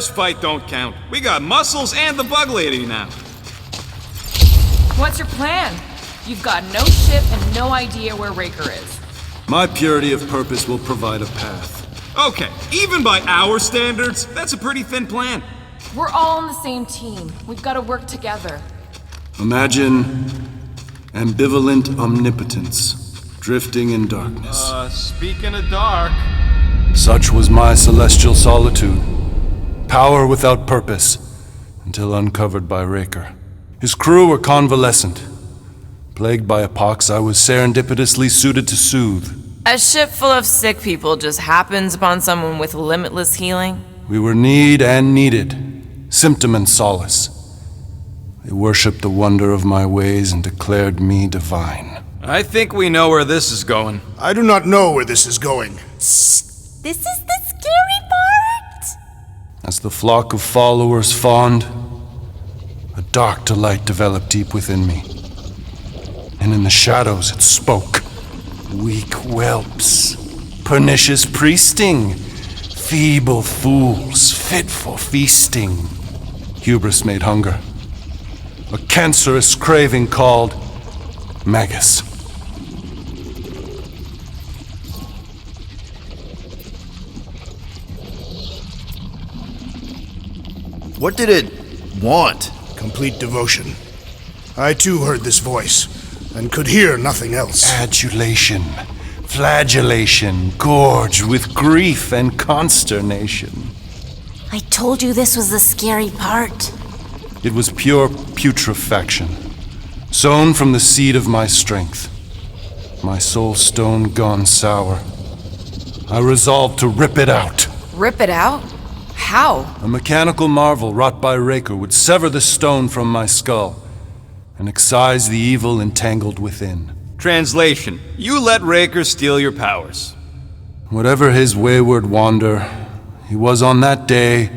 This fight don't count. We got Muscles and the Bug Lady now. What's your plan? You've got no ship and no idea where Raker is. My purity of purpose will provide a path. Okay, even by our standards, that's a pretty thin plan. We're all on the same team. We've got to work together. Imagine ambivalent omnipotence, drifting in darkness. Speaking of dark... Such was my celestial solitude. Power without purpose, until uncovered by Raker. His crew were convalescent. Plagued by a pox I was serendipitously suited to soothe. A ship full of sick people just happens upon someone with limitless healing? We were need and needed, symptom and solace. They worshipped the wonder of my ways and declared me divine. I think we know where this is going. I do not know where this is going. This is the scary part! As the flock of followers fawned, a dark delight developed deep within me. And in the shadows it spoke. Weak whelps, pernicious priesting, feeble fools fit for feasting. Hubris made hunger. A cancerous craving called Magus. What did it want? Complete devotion. I too heard this voice, and could hear nothing else. Adulation, flagellation, gorged with grief and consternation. I told you this was the scary part. It was pure putrefaction, sown from the seed of my strength. My soul stone gone sour. I resolved to rip it out. Rip it out? How? A mechanical marvel wrought by Raker would sever the stone from my skull and excise the evil entangled within. Translation: you let Raker steal your powers. Whatever his wayward wander, he was on that day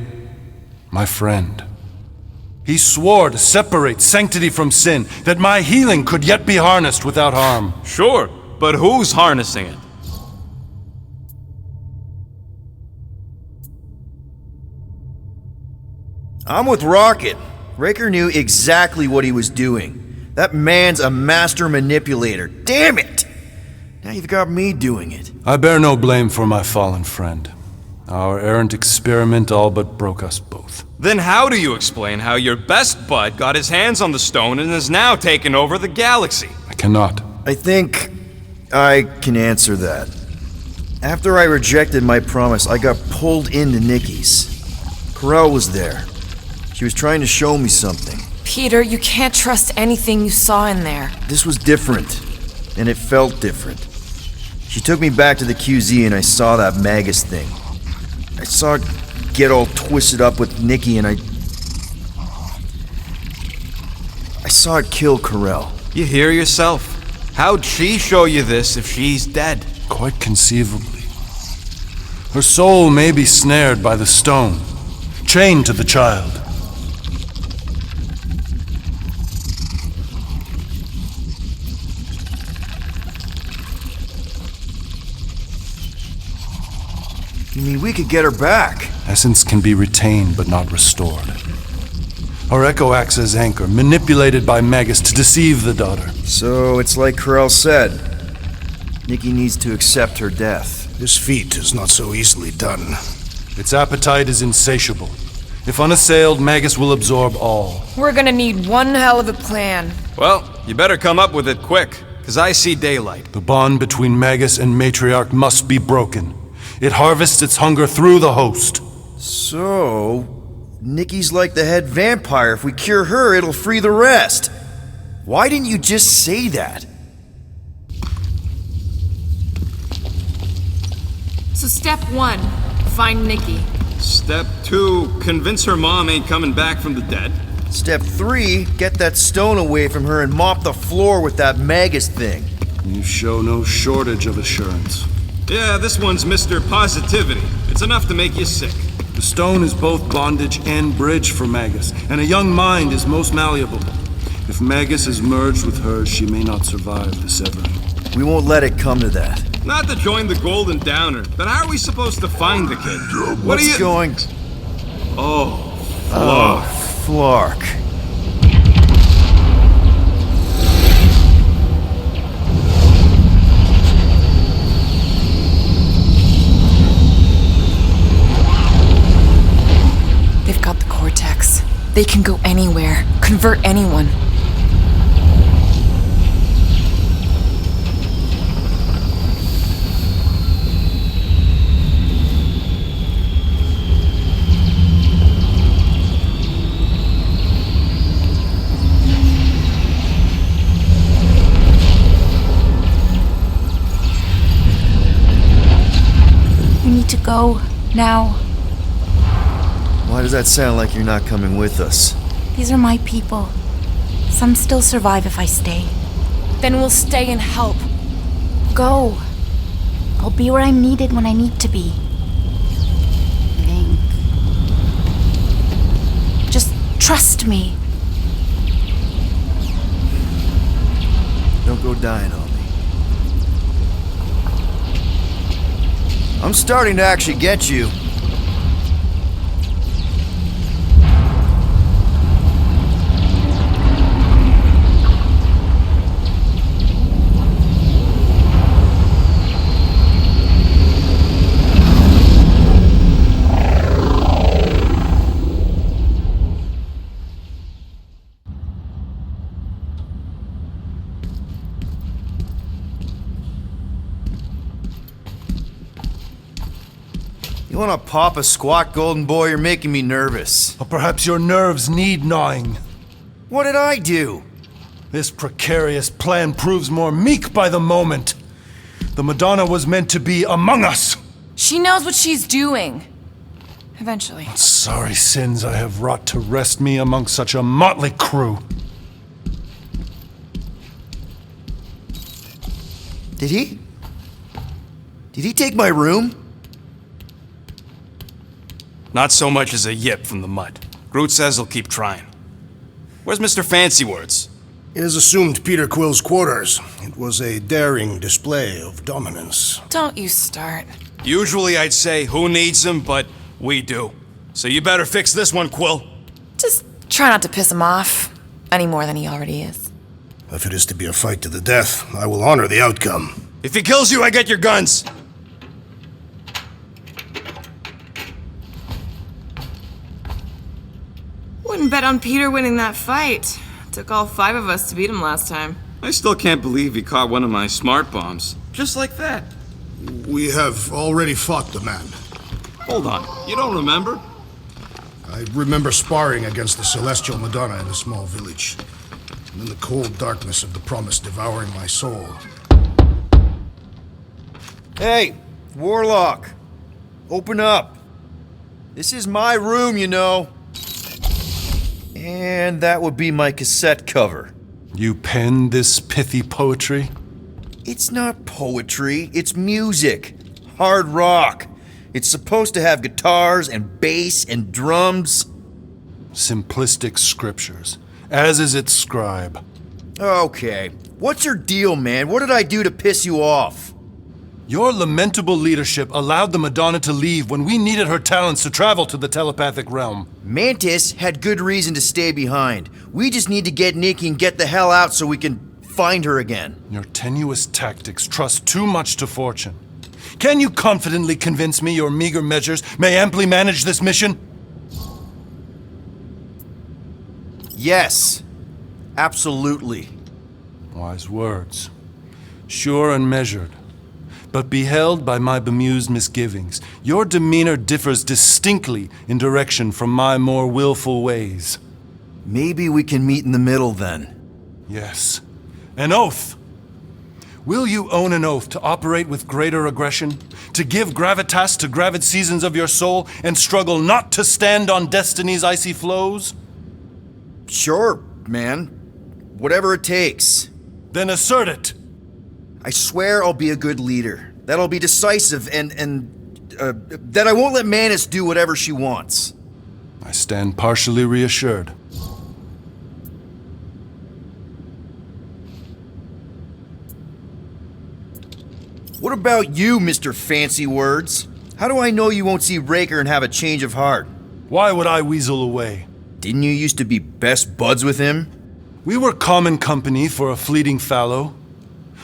my friend. He swore to separate sanctity from sin, that my healing could yet be harnessed without harm. Sure, but who's harnessing it? I'm with Rocket. Raker knew exactly what he was doing. That man's a master manipulator. Damn it! Now you've got me doing it. I bear no blame for my fallen friend. Our errant experiment all but broke us both. Then how do you explain how your best bud got his hands on the stone and has now taken over the galaxy? I cannot. I think I can answer that. After I rejected my promise, I got pulled into Nikki's. Corel was there. She was trying to show me something. Peter, you can't trust anything you saw in there. This was different, and it felt different. She took me back to the QZ and I saw that Magus thing. I saw it get all twisted up with Nikki and I saw it kill Corel. You hear yourself. How'd she show you this if she's dead? Quite conceivably. Her soul may be snared by the stone, chained to the child. You mean we could get her back? Essence can be retained but not restored. Her echo acts as anchor, manipulated by Magus to deceive the daughter. So it's like Corel said. Nikki needs to accept her death. This feat is not so easily done. Its appetite is insatiable. If unassailed, Magus will absorb all. We're gonna need one hell of a plan. Well, you better come up with it quick, because I see daylight. The bond between Magus and Matriarch must be broken. It harvests its hunger through the host. So, Nikki's like the head vampire. If we cure her, it'll free the rest. Why didn't you just say that? So step 1, find Nikki. Step 2, convince her mom ain't coming back from the dead. Step 3, get that stone away from her and mop the floor with that Magus thing. You show no shortage of assurance. Yeah, this one's Mr. Positivity. It's enough to make you sick. The stone is both bondage and bridge for Magus, and a young mind is most malleable. If Magus is merged with hers, she may not survive the severing. We won't let it come to that. Not to join the Golden Downer, but how are we supposed to find the kid? What are you... going... Flark. They've got the Cortex. They can go anywhere, convert anyone. We need to go now. Why does that sound like you're not coming with us? These are my people. Some still survive if I stay. Then we'll stay and help. Go. I'll be where I'm needed when I need to be. Link. Just trust me. Don't go dying on me. I'm starting to actually get you. You wanna pop a squat, golden boy? You're making me nervous. Or perhaps your nerves need gnawing. What did I do? This precarious plan proves more meek by the moment. The Madonna was meant to be among us. She knows what she's doing. Eventually. Sorry sins I have wrought to wrest me among such a motley crew. Did he? Did he take my room? Not so much as a yip from the mud. Groot says he'll keep trying. Where's Mr. Fancy Words? It is assumed Peter Quill's quarters. It was a daring display of dominance. Don't you start. Usually I'd say who needs him, but we do. So you better fix this one, Quill. Just try not to piss him off any more than he already is. If it is to be a fight to the death, I will honor the outcome. If he kills you, I get your guns. Wouldn't bet on Peter winning that fight. Took all 5 of us to beat him last time. I still can't believe he caught one of my smart bombs. Just like that. We have already fought the man. Hold on, you don't remember? I remember sparring against the Celestial Madonna in a small village. And in the cold darkness of the promise devouring my soul. Hey, Warlock. Open up. This is my room, you know. And that would be my cassette cover. You penned this pithy poetry? It's not poetry, it's music. Hard rock. It's supposed to have guitars and bass and drums. Simplistic scriptures, as is its scribe. Okay. What's your deal, man? What did I do to piss you off? Your lamentable leadership allowed the Madonna to leave when we needed her talents to travel to the telepathic realm. Mantis had good reason to stay behind. We just need to get Nikki and get the hell out so we can find her again. Your tenuous tactics trust too much to fortune. Can you confidently convince me your meager measures may amply manage this mission? Yes. Absolutely. Wise words. Sure and measured. But beheld by my bemused misgivings, your demeanor differs distinctly in direction from my more willful ways. Maybe we can meet in the middle then. Yes. An oath! Will you own an oath to operate with greater aggression? To give gravitas to gravid seasons of your soul and struggle not to stand on destiny's icy flows? Sure, man. Whatever it takes. Then assert it! I swear I'll be a good leader. That I'll be decisive and that I won't let Mantis do whatever she wants. I stand partially reassured. What about you, Mr. Fancy Words? How do I know you won't see Raker and have a change of heart? Why would I weasel away? Didn't you used to be best buds with him? We were common company for a fleeting fallow,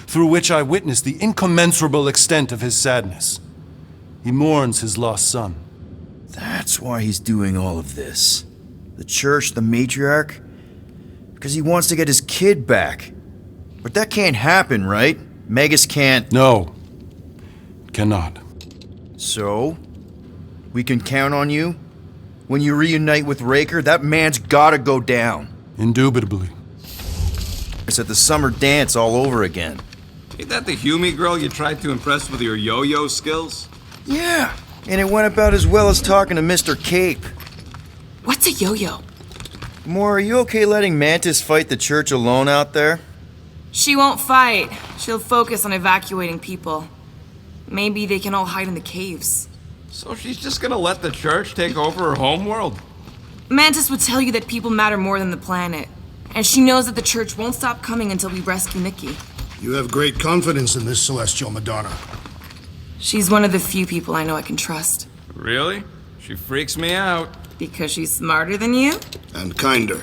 through which I witnessed the incommensurable extent of his sadness. He mourns his lost son. That's why he's doing all of this. The church, the matriarch? Because he wants to get his kid back. But that can't happen, right? Magus can't... No, cannot. So? We can count on you? When you reunite with Raker, that man's gotta go down. Indubitably. It's at the summer dance all over again. Ain't that the Hume girl you tried to impress with your yo-yo skills? Yeah, and it went about as well as talking to Mr. Cape. What's a yo-yo? Moore, are you okay letting Mantis fight the church alone out there? She won't fight. She'll focus on evacuating people. Maybe they can all hide in the caves. So she's just gonna let the church take over her homeworld? Mantis would tell you that people matter more than the planet. And she knows that the church won't stop coming until we rescue Nikki. You have great confidence in this Celestial Madonna. She's one of the few people I know I can trust. Really? She freaks me out. Because she's smarter than you? And kinder.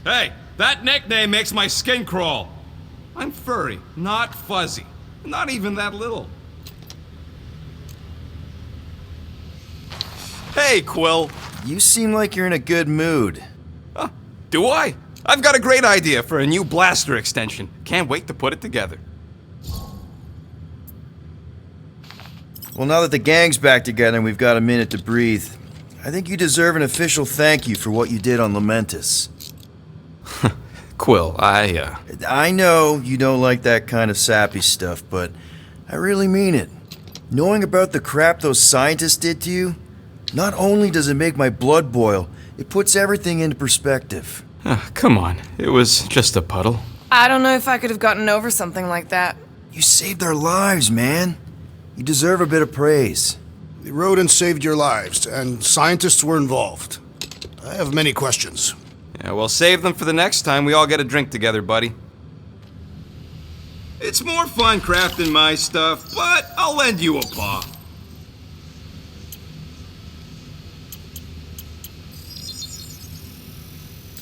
Hey, that nickname makes my skin crawl. I'm furry, not fuzzy. Not even that little. Hey, Quill. You seem like you're in a good mood. Huh, do I? I've got a great idea for a new blaster extension. Can't wait to put it together. Well, now that the gang's back together and we've got a minute to breathe, I think you deserve an official thank you for what you did on Lamentus. Quill, I know you don't like that kind of sappy stuff, but I really mean it. Knowing about the crap those scientists did to you, not only does it make my blood boil, it puts everything into perspective. come on. It was just a puddle. I don't know if I could have gotten over something like that. You saved our lives, man. You deserve a bit of praise. The rodents saved your lives, and scientists were involved. I have many questions. Yeah, well, save them for the next time we all get a drink together, buddy. It's more fun crafting my stuff, but I'll lend you a paw.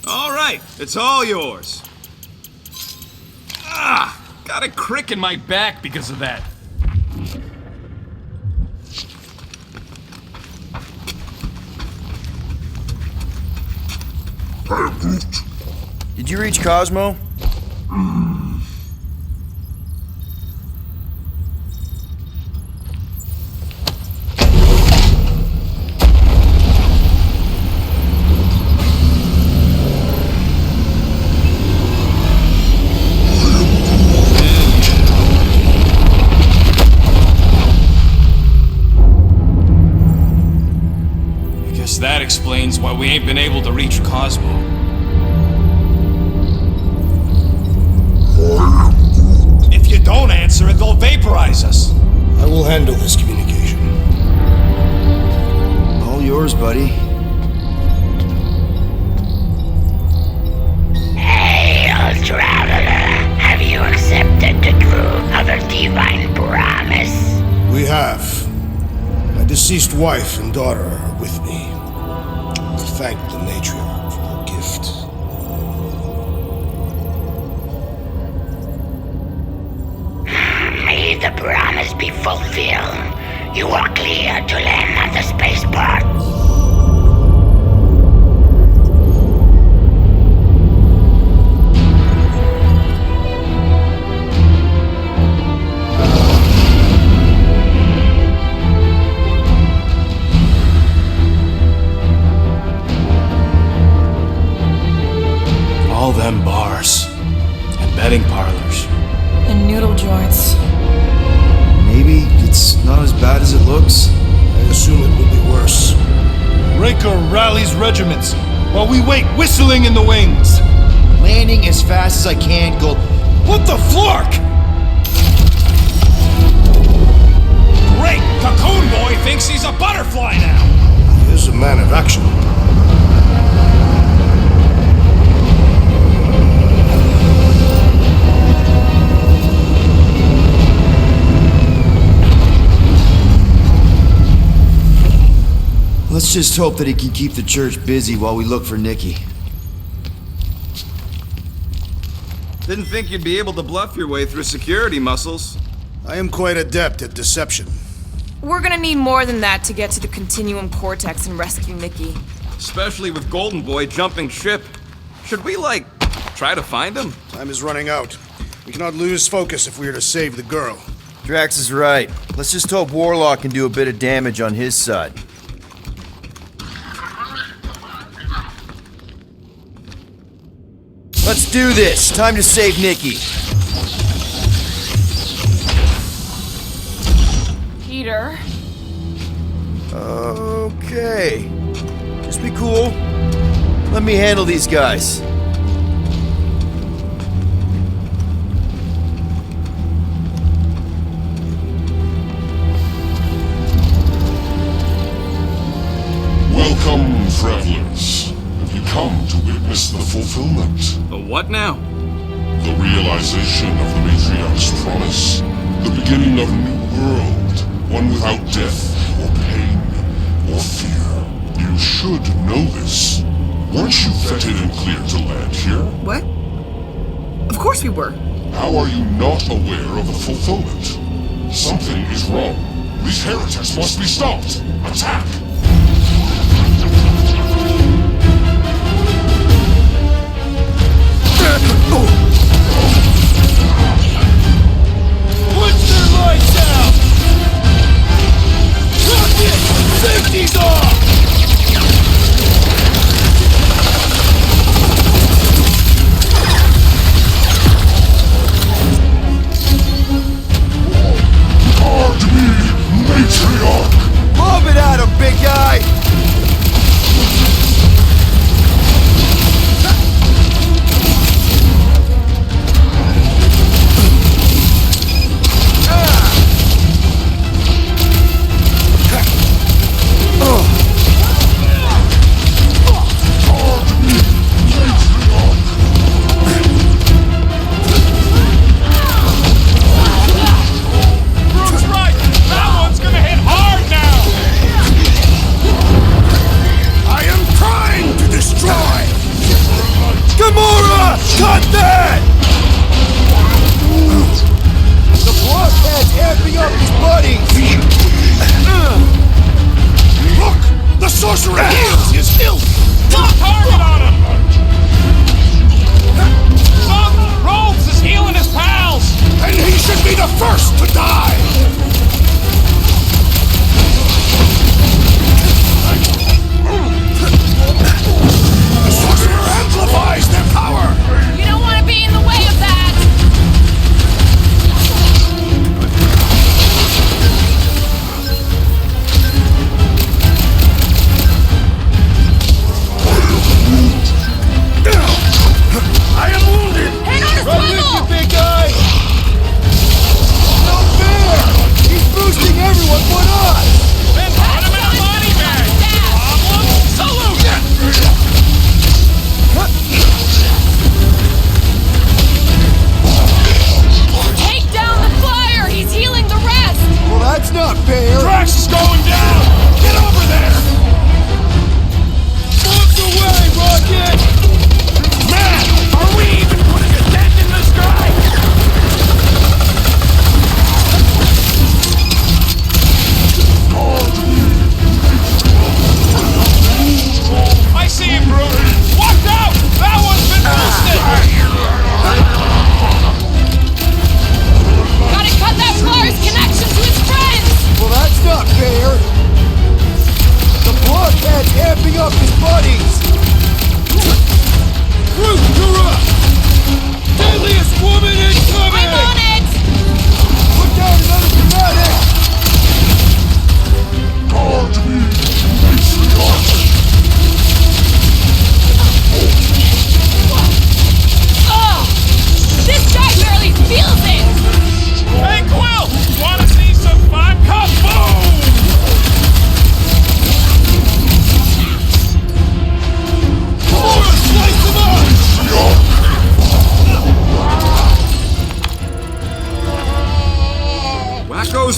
All right, it's all yours. Got a crick in my back because of that. Did you reach Cosmo? Guess that explains why we ain't been able to reach Cosmo. If you don't answer it, they'll vaporize us. I will handle this communication. All yours, buddy. Hail, traveler. Have you accepted the truth of a divine promise? We have. My deceased wife and daughter are with me. Thank the matriarch for her gift. May the promise be fulfilled. You are clear to land at the spaceport. All them bars and betting parlors. And noodle joints. Maybe it's not as bad as it looks. I assume it will be worse. Raker rallies regiments while we wait whistling in the wings. Landing as fast as I can, Gold. What the flark? Great! Cocoon Boy thinks he's a butterfly now! He is a man of action. Let's just hope that he can keep the church busy while we look for Nikki. Didn't think you'd be able to bluff your way through security, Muscles. I am quite adept at deception. We're gonna need more than that to get to the Continuum Cortex and rescue Nikki. Especially with Golden Boy jumping ship. Should we, try to find him? Time is running out. We cannot lose focus if we are to save the girl. Drax is right. Let's just hope Warlock can do a bit of damage on his side. Let's do this! Time to save Nikki. Peter. Okay. Just be cool. Let me handle these guys. Welcome, travelers. Have you come to witness the fulfillment? The what now? The realization of the Matriarch's promise. The beginning of a new world. One without death, or pain, or fear. You should know this. Weren't you vetted and cleared to land here? What? Of course we were. How are you not aware of the fulfillment? Something is wrong. These heretics must be stopped. Attack! Put their lights out! Rocket! Safety's off! Guard me, Matriarch! Lob it at him, big guy!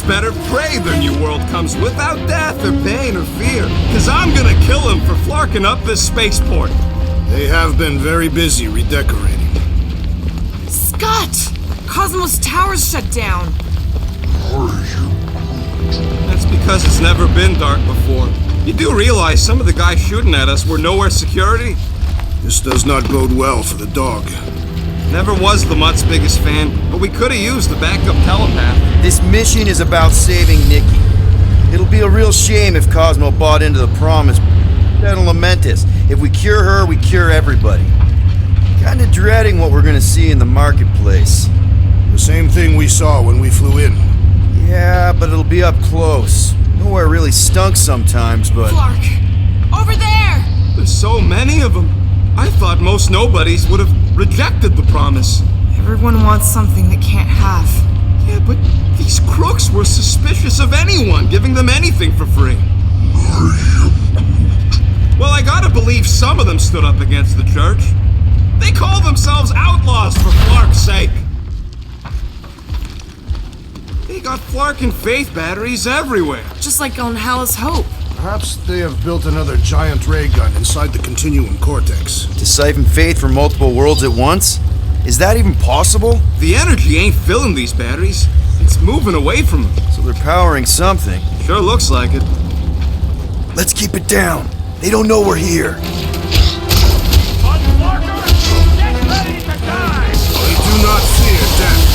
Better pray their new world comes without death or pain or fear. Cause I'm gonna kill him for flarking up this spaceport. They have been very busy redecorating. Scott! Cosmos Tower's shut down. That's because it's never been dark before. You do realize some of the guys shooting at us were nowhere security? This does not bode well for the dog. Never was the Mutt's biggest fan, but we could have used the backup telepath. This mission is about saving Nikki. It'll be a real shame if Cosmo bought into the promise. That'll lament us. If we cure her, we cure everybody. Kinda dreading what we're gonna see in the marketplace. The same thing we saw when we flew in. Yeah, but it'll be up close. Nowhere really stunk sometimes, but... Clark! Over there! There's so many of them. I thought most nobodies would have rejected the promise. Everyone wants something they can't have. Yeah, but these crooks were suspicious of anyone giving them anything for free. Well, I gotta believe some of them stood up against the church. They call themselves outlaws for Flark's sake. They got Flark and Faith batteries everywhere. Just like on Hallis Hope. Perhaps they have built another giant ray gun inside the Continuum Cortex. To siphon Faith from multiple worlds at once? Is that even possible? The energy ain't filling these batteries. It's moving away from them. So they're powering something. Sure looks like it. Let's keep it down. They don't know we're here. They do not fear death.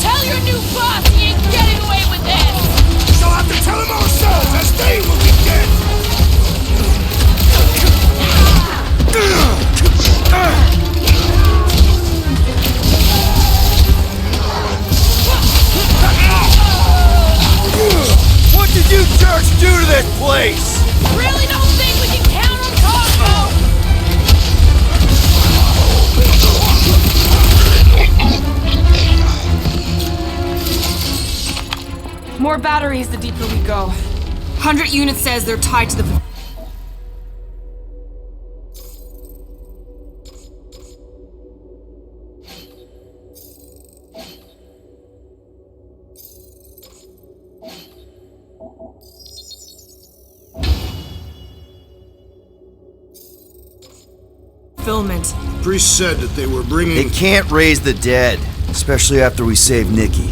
Tell your new boss he ain't getting away with this! We shall have to tell him ourselves, as they will be dead! What did you jerks do to this place? Really don't think we can count on Cosmo? More batteries the deeper we go. 100 units says they're tied to the... fulfillment. Priest said that they were bringing... They can't raise the dead, especially after we save Nikki.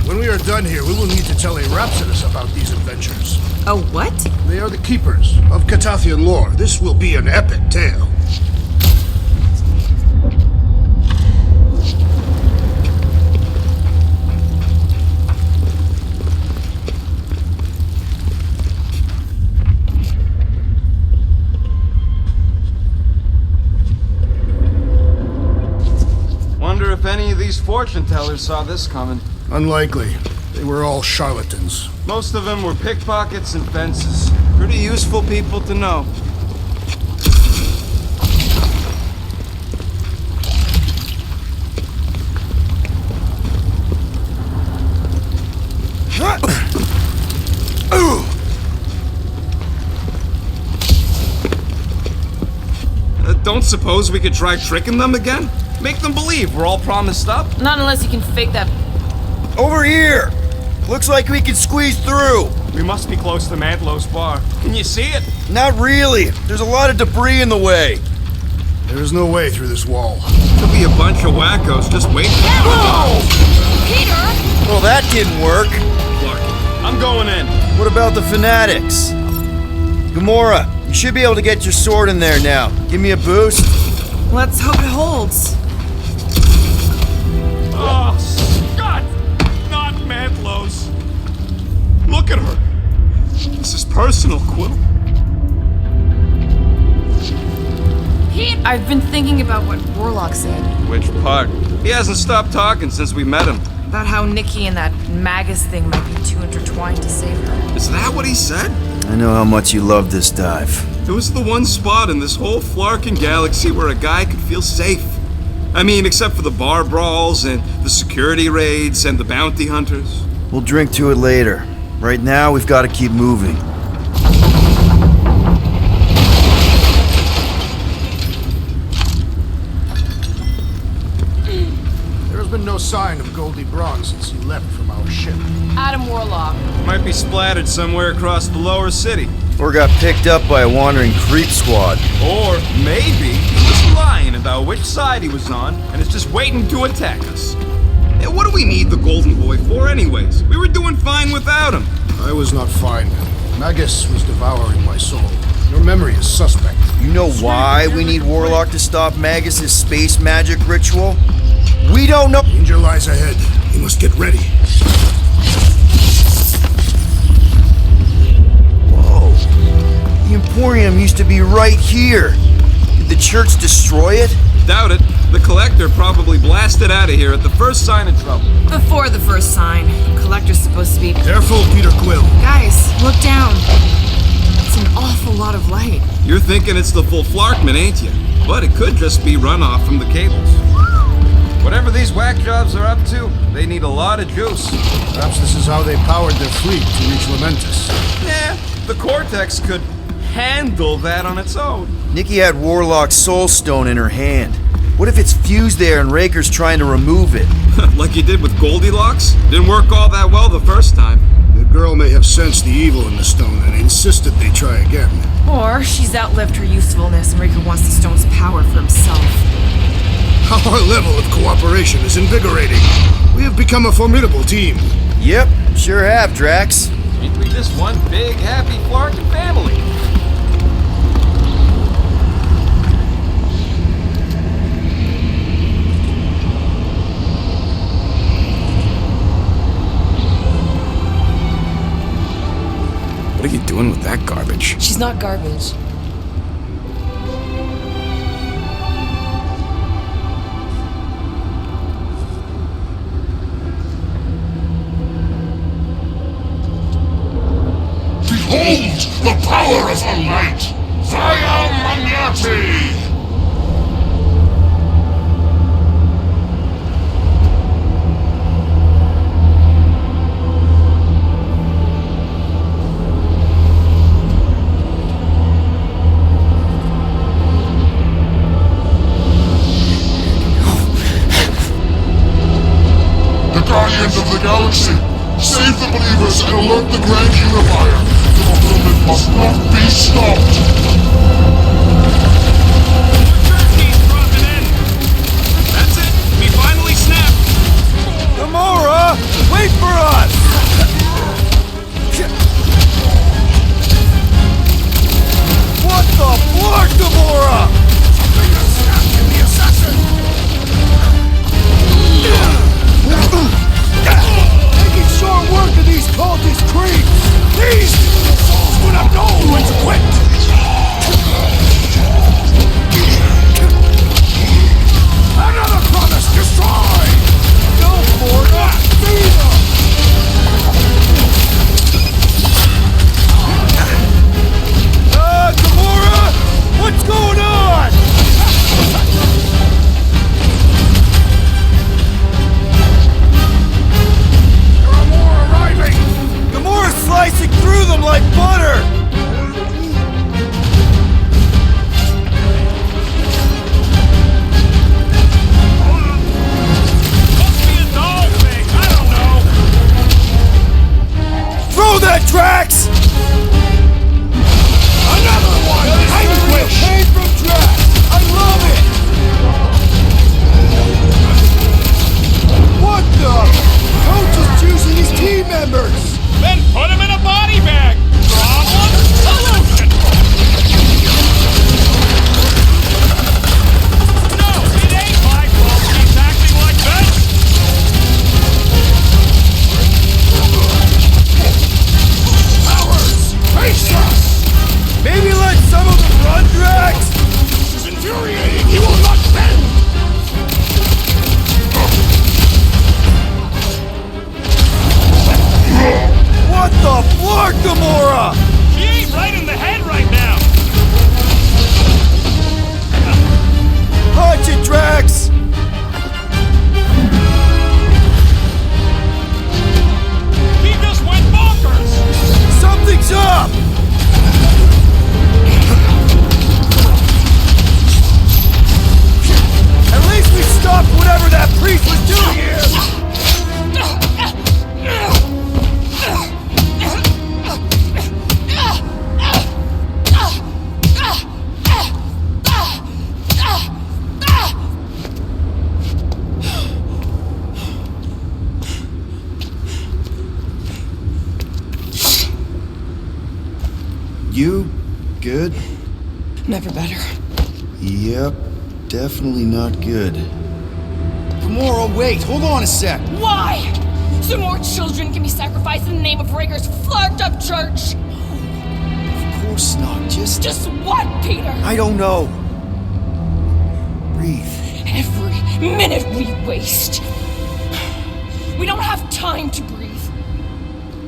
When we are done here, we will need to tell a Rhapsodus about these adventures. Oh, what? They are the keepers of Catathian lore. This will be an epic tale. Wonder if any of these fortune tellers saw this coming. Unlikely. They were all charlatans. Most of them were pickpockets and fences. Pretty useful people to know. Don't suppose we could try tricking them again? Make them believe we're all promised up? Not unless you can fake that. Over here! Looks like we can squeeze through. We must be close to Mantlow's bar. Can you see it? Not really. There's a lot of debris in the way. There is no way through this wall. Could be a bunch of wackos just waiting. Peter! Well, that didn't work. Clark, I'm going in. What about the fanatics? Gamora, you should be able to get your sword in there now. Give me a boost. Let's hope it holds. Oh, Scott! Not Mantlow's. Look at her. This is personal, Quill. Pete! I've been thinking about what Warlock said. Which part? He hasn't stopped talking since we met him. About how Nikki and that Magus thing might be too intertwined to save her. Is that what he said? I know how much you love this dive. It was the one spot in this whole Flarkin galaxy where a guy could feel safe. I mean, except for the bar brawls and the security raids and the bounty hunters. We'll drink to it later. Right now, we've got to keep moving. sign of Goldie Braun since he left from our ship. Adam Warlock. Might be splattered somewhere across the lower city. Or got picked up by a wandering creep squad. Or maybe he was lying about which side he was on and is just waiting to attack us. Hey, what do we need the Golden Boy for anyways? We were doing fine without him. I was not fine. Magus was devouring my soul. Your memory is suspect. You know why we need Warlock to stop Magus' space magic ritual? We don't know. Danger lies ahead. We must get ready. Whoa. The Emporium used to be right here. Did the church destroy it? Doubt it. The Collector probably blasted out of here at the first sign of trouble. Before the first sign, the Collector's supposed to be... Careful, Peter Quill. Guys, look down. It's an awful lot of light. You're thinking it's the full Flarkman, ain't you? But it could just be runoff from the cables. Whatever these whack jobs are up to, they need a lot of juice. Perhaps this is how they powered their fleet to reach Lamentus. Yeah, the Cortex could handle that on its own. Nikki had Warlock's soul stone in her hand. What if it's fused there and Raker's trying to remove it? Like you did with Goldilocks? Didn't work all that well the first time. The girl may have sensed the evil in the stone and insisted they try again. Or she's outlived her usefulness and Raker wants the stone's power for himself. Our level of cooperation is invigorating. We have become a formidable team. Yep, sure have, Drax. Ain't we just one big, happy Flarkin family? What are you doing with that garbage? She's not garbage. Behold the power of the light! Via Magnati! The Guardians of the Galaxy! Save the believers and alert the Grand Unifier! The fulfillment must not be stopped! That's it! We finally snapped! Gamora! Wait for us! What the fuck, Gamora? Making short work of these cultist creeps! These souls would have known when to quit! good? Never better. Yep, definitely not good. Gamora, wait, hold on a sec. Why? So more children can be sacrificed in the name of Raker's flarked up church? Of course not, Just what, Peter? I don't know. Breathe. Every minute we waste. We don't have time to breathe.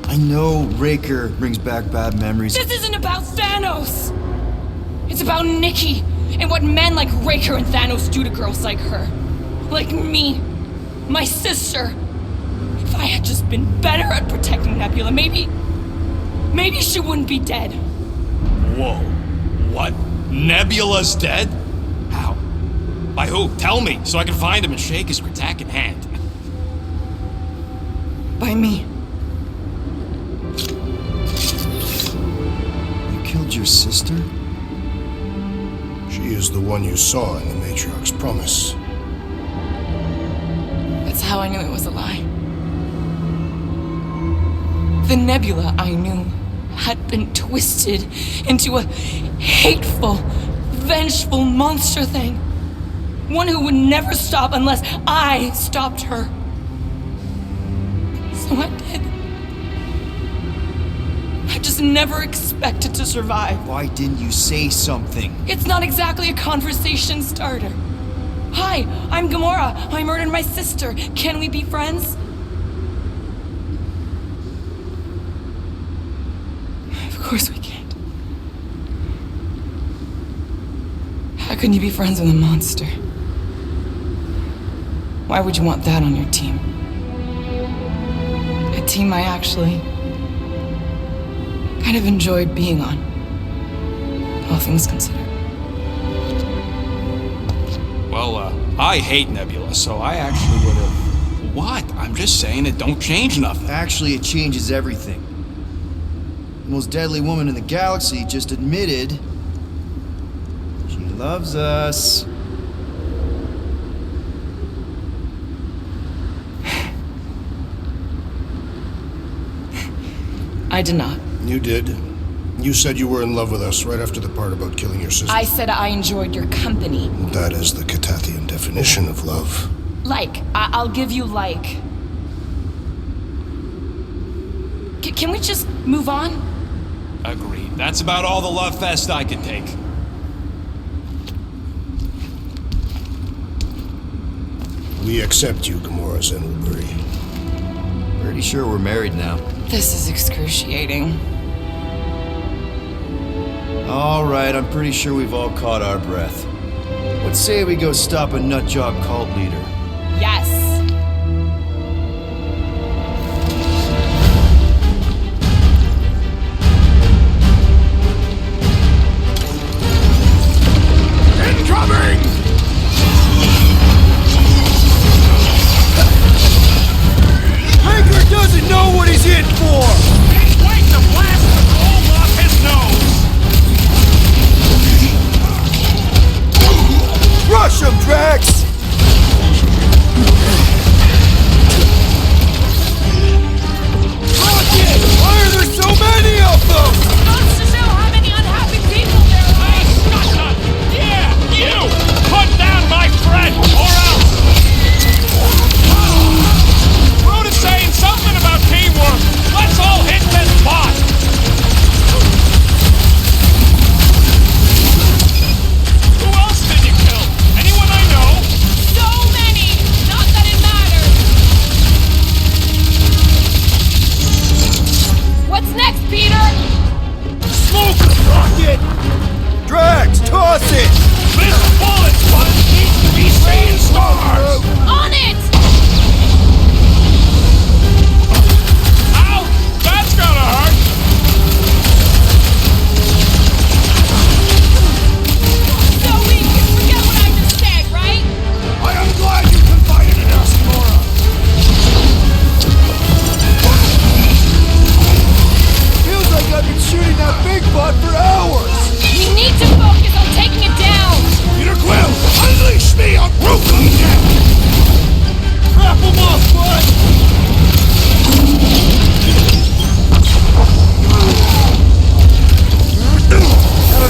I know Raker brings back bad memories. This isn't about Thanos. It's about Nikki and what men like Raker and Thanos do to girls like her. Like me. My sister. If I had just been better at protecting Nebula, maybe she wouldn't be dead. Whoa. What? Nebula's dead? How? By who? Tell me, so I can find him and shake his Kratak in hand. By me. You killed your sister? She is the one you saw in the Matriarch's promise. That's how I knew it was a lie. The Nebula I knew had been twisted into a hateful, vengeful monster thing. One who would never stop unless I stopped her. So I did. I just never expected to survive. Why didn't you say something? It's not exactly a conversation starter. Hi, I'm Gamora. I murdered my sister. Can we be friends? Of course we can't. How can you be friends with a monster? Why would you want that on your team? A team I actually kind of enjoyed being on, all things considered. Well, I hate Nebula, so I actually would have... What? I'm just saying it don't change nothing. Actually, it changes everything. The most deadly woman in the galaxy just admitted she loves us. I did not. You did. You said you were in love with us right after the part about killing your sister. I said I enjoyed your company. That is the Catathian definition of love. I'll give you like. Can we just move on? Agreed. That's about all the love fest I can take. We accept you, Gamora Zenwalbury. Pretty sure we're married now. This is excruciating. All right, I'm pretty sure we've all caught our breath. Let's say we go stop a nutjob cult leader. Yes. Incoming! Raker doesn't know what he's in for! He's waiting to blast the gold off his nose! Rush him, Drax!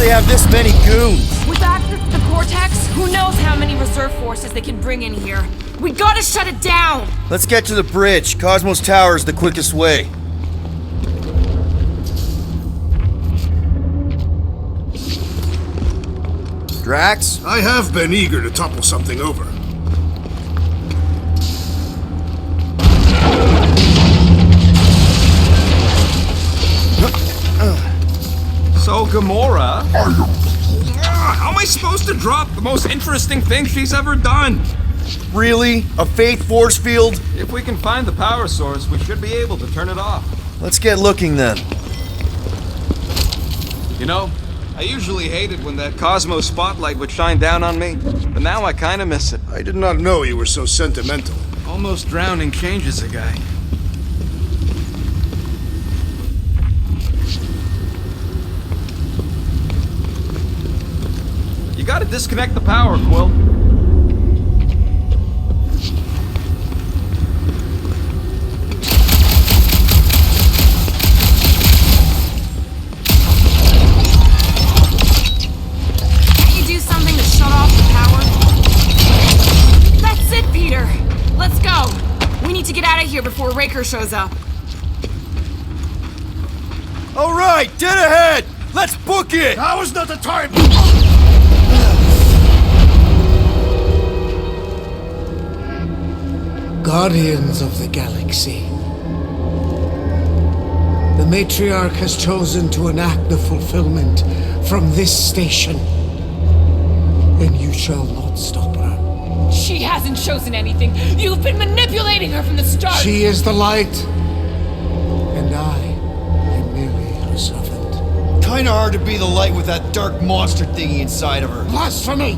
they have this many goons? With access to the Cortex, who knows how many reserve forces they can bring in here. We gotta shut it down! Let's get to the bridge. Cosmos Tower is the quickest way. Drax? I have been eager to topple something over. So, Gamora... How am I supposed to drop the most interesting thing she's ever done? Really? A faith force field? If we can find the power source, we should be able to turn it off. Let's get looking then. You know, I usually hated when that Cosmos spotlight would shine down on me, but now I kinda miss it. I did not know you were so sentimental. Almost drowning changes a guy. You gotta disconnect the power, Quill. Can't you do something to shut off the power? That's it, Peter! Let's go! We need to get out of here before Raker shows up. All right, dead ahead! Let's book it! Now is not the time! Guardians of the Galaxy. The Matriarch has chosen to enact the fulfillment from this station. And you shall not stop her. She hasn't chosen anything. You've been manipulating her from the start. She is the light. And I am merely her servant. Kinda hard to be the light with that dark monster thingy inside of her. Blasphemy!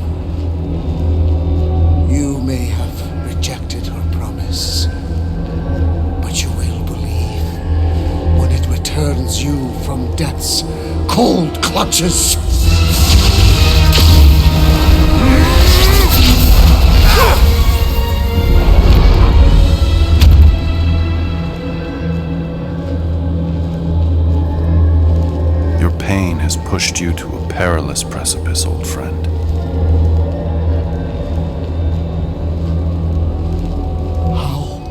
You may have rejected her promise, but you will believe when it returns you from death's cold clutches. Your pain has pushed you to a perilous precipice, old friend. How?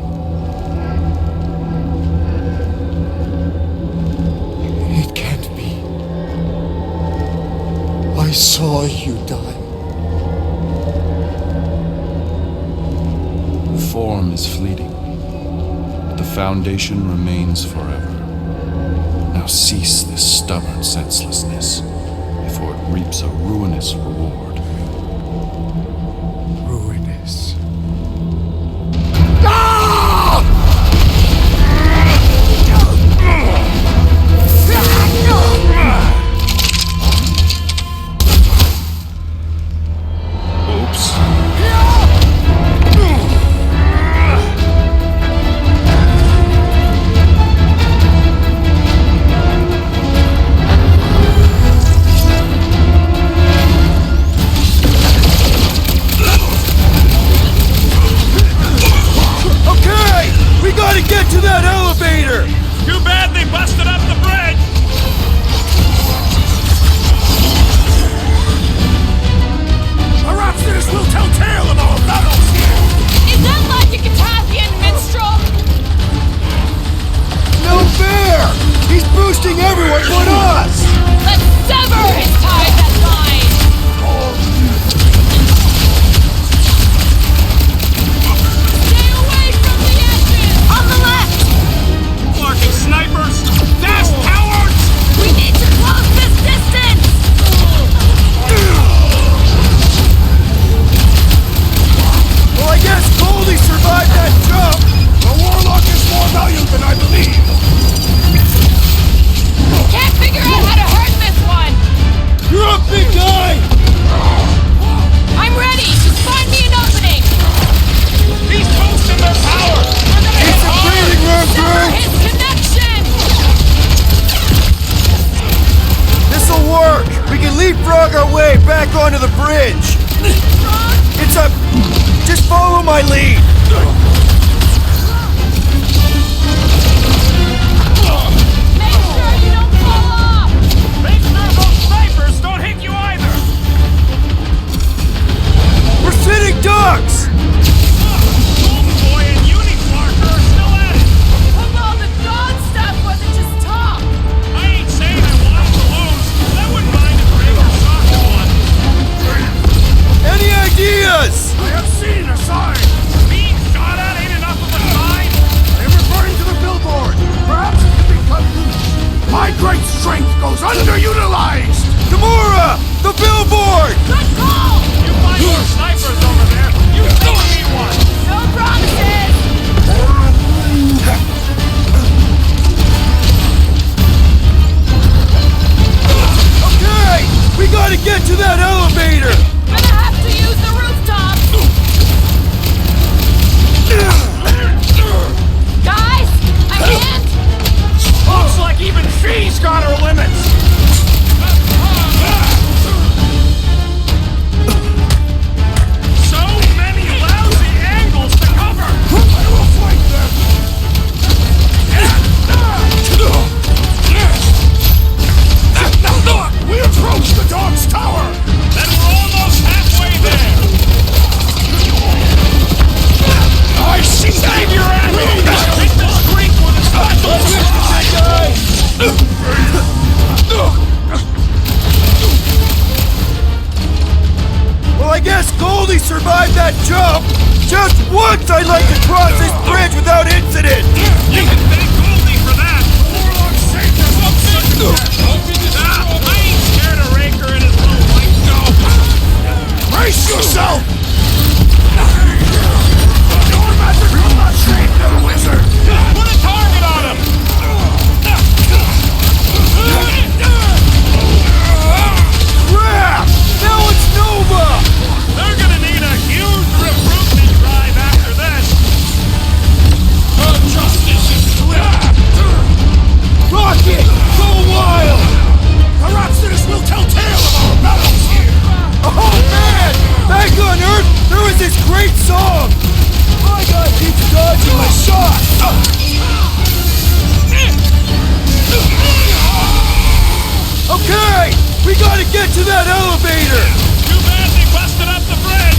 It can't be. I saw you die. Form is fleeting, but the foundation remains forever. Now cease this stubborn senselessness, before it reaps a ruinous reward. Ruinous. Oops. Okay! We gotta get to that elevator! Too bad they busted up the bridge! Perhaps this will tell tale of our battles here! Is that like a Catasthian minstrel? No fair! He's boosting everyone but us! Let's sever his ties that bind! Stay away from the edges! On the left! Larkin snipers! Fast cowards! We need to close this distance! Well, I guess Goldie survived that jump! The Warlock is more valued than I believe! Can't figure out how to hurt this one! You're up, big guy! I'm ready! Just find me an opening! He's boosting their power! It's a breathing room, Sever crew! his connection! This'll work! We can leapfrog our way back onto the bridge! It's a... Just follow my lead! Make sure you don't fall off! Make sure those snipers don't hit gotta get to that elevator! Gonna have to use the rooftop! Guys, a hand? Looks like even she's got her limits! So many lousy angles to cover! I will fight them! We approach the dog's tower! Then we're almost halfway there! I see! Save your animal! Hit the streak with a Well, I guess Goldie survived that jump! Just once I'd like to cross this bridge without incident! You can thank Goldie for that! Warlock saved us from sudden death! I ain't scared of Raker and his little white dog! Brace yourself! Your magic will not save the wizard! Put a target on him! Crap! Now it's Nova! They're gonna need a huge recruitment drive after this! Justice is clear! Rocket! Go wild! The Rhapsodists will tell tale of our battles here! Oh man! Back on Earth, there was this great song! My guy keeps dodging my shot! Okay! We gotta get to that elevator! Too bad they busted up the bridge!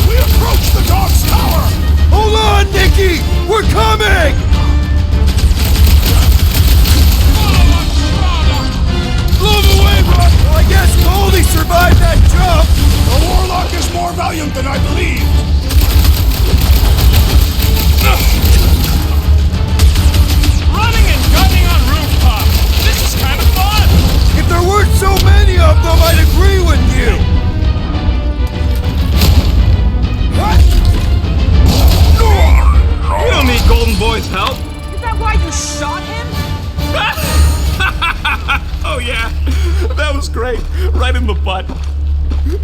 We approach the dog's tower! Hold on, Nikki! We're coming! Blow him away, Rock! Well, I guess Goldie survived that jump! The Warlock is more valiant than I believed! Running and gunning on rooftops! This is kind of fun! If there weren't so many of them, I'd agree with you! You don't need Golden Boy's help! Is that why you shot him? Oh yeah, that was great. Right in the butt.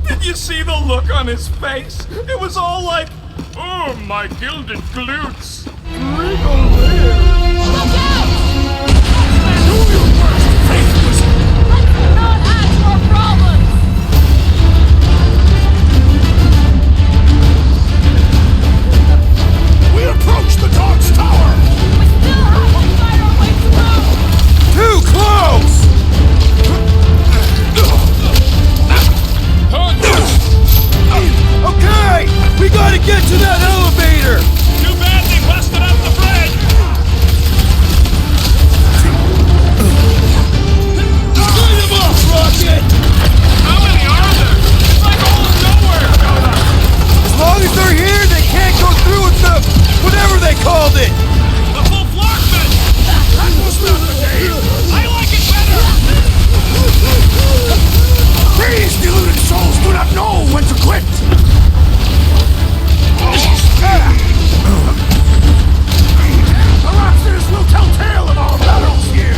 Did you see the look on his face? It was all like, oh, my gilded glutes. Look out! Let's not add to our problems! We approach the dog's tower! We still have to fight our way through! Too close! Okay! We gotta get to that elevator! Too bad they busted up the bridge! Light him up, Rocket! How many are there? It's like all of nowhere, Jonah! As long as they're here, they can't go through with the... whatever they called it! The full Flockman! That was not the game! I like it better! These deluded souls do not know when to quit! The Rhapsodists will tell tale of our battles here!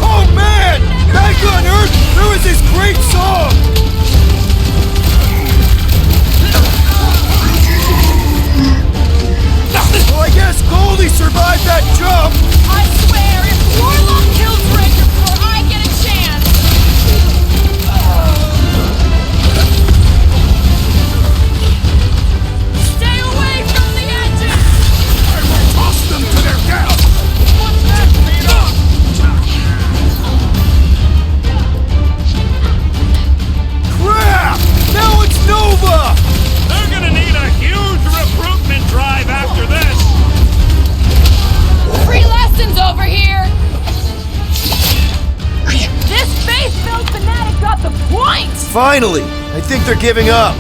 Oh man! Back on Earth, there was this great song! Well, I guess Goldie survived that jump! I swear, if Warlock kills Raker before I get a chance... Stay away from the edges! I will toss them to their death! What's that, Vito? Crap! Now it's Nova! They're gonna need a huge recruitment drive after this! Free lessons over here! This faith-filled fanatic got the point! Finally! I think they're giving up.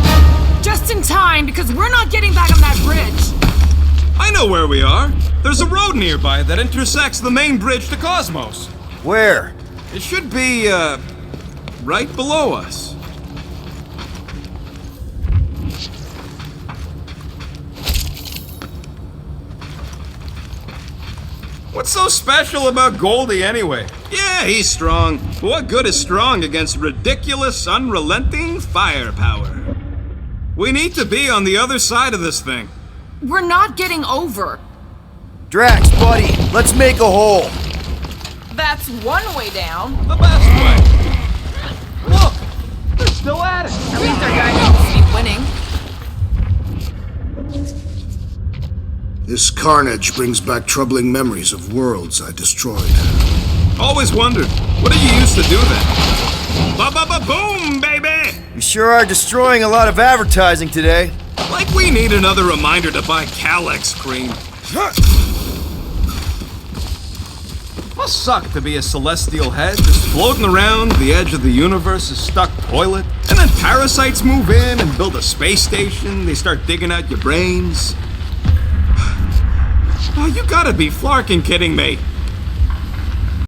Just in time, because we're not getting back on that bridge. I know where we are. There's a road nearby that intersects the main bridge to Cosmos. Where? It should be, right below us. What's so special about Goldie anyway? Yeah, he's strong. But what good is strong against ridiculous, unrelenting firepower? We need to be on the other side of this thing. We're not getting over. Drax, buddy, let's make a hole. That's one way down. The best way. Look, they're still at it. At least our guy needs to be winning. This carnage brings back troubling memories of worlds I destroyed. Always wondered, what did you used to do then? Ba-ba-ba-boom, baby! We sure are destroying a lot of advertising today. Like we need another reminder to buy Calex cream. Must suck to be a celestial head, just floating around the edge of the universe's stuck toilet. And then parasites move in and build a space station. They start digging out your brains. Oh, you gotta be flarkin' kidding me.